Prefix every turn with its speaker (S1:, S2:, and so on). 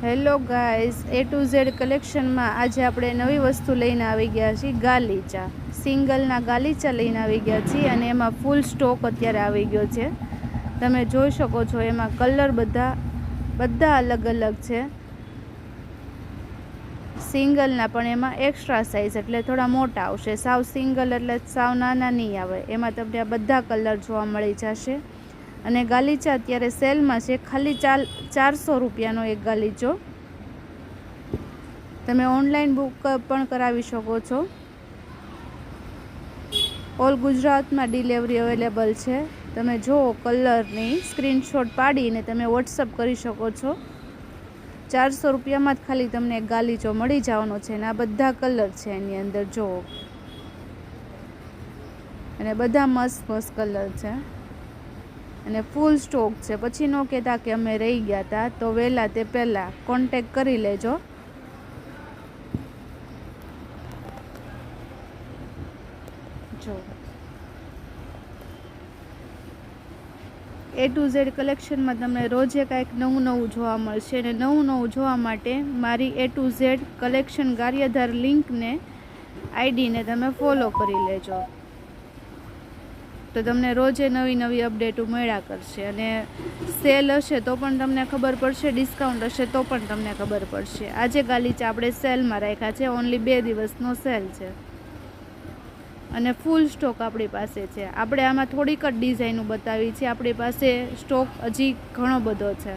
S1: Hello guys, A to Z કલેક્શનમાં આજે આપણે નવી વસ્તુ લઈને આવી ગયા છીએ. ગાલીચા સિંગલના ગાલીચા લઈને આવી ગયા છીએ અને એમાં ફૂલ સ્ટોક અત્યારે આવી ગયો છે. તમે જોઈ શકો છો, એમાં કલર બધા અલગ અલગ છે. સિંગલના પણ એમાં એક્સ્ટ્રા સાઇઝ એટલે થોડા મોટા આવશે. સાવ સિંગલ એટલે સાવ નાના નહીં આવે. એમાં તમને આ બધા કલર જોવા મળી જશે. અને ગાલીચા અત્યારે સેલમાં છે. ખાલી 400 રૂપિયાનો એક ગાલીચો. તમે ઓનલાઈન બુક પણ કરાવી શકો છો. ઓલ ગુજરાતમાં ડિલિવરી અવેલેબલ છે. તમે જુઓ, કલરની સ્ક્રીનશોટ પાડીને તમે વોટ્સઅપ કરી શકો છો. 400 રૂપિયામાં જ ખાલી તમને એક ગાલીચો મળી જવાનો છે. અને આ બધા કલર છે એની અંદર, જુઓ. અને બધા મસ્ત મસ્ત કલર છે અને ફૂલ સ્ટોક છે. પછી ન કહેતા કે અમે રહી ગયા હતા, તો વહેલા તે પહેલાં કોન્ટેક કરી લેજો. જો A to Z કલેક્શનમાં તમને રોજે કાંઈક નવું જોવા મળશે. અને નવું જોવા માટે મારી A to Z collection Gariadhar લિંકને આઈડીને તમે ફોલો કરી લેજો, તો તમને રોજે નવી અપડેટો મળ્યા કરશે. અને સેલ હશે તો પણ તમને ખબર પડશે, ડિસ્કાઉન્ટ હશે તો પણ તમને ખબર પડશે. આજે ગાલીચા આપણે સેલમાં રાખ્યા છે. ઓનલી 2 દિવસનો સેલ છે અને ફૂલ સ્ટોક આપણી પાસે છે. આપણે આમાં થોડીક જ ડિઝાઇનો બતાવી છે. આપણી પાસે સ્ટોક હજી ઘણો બધો છે.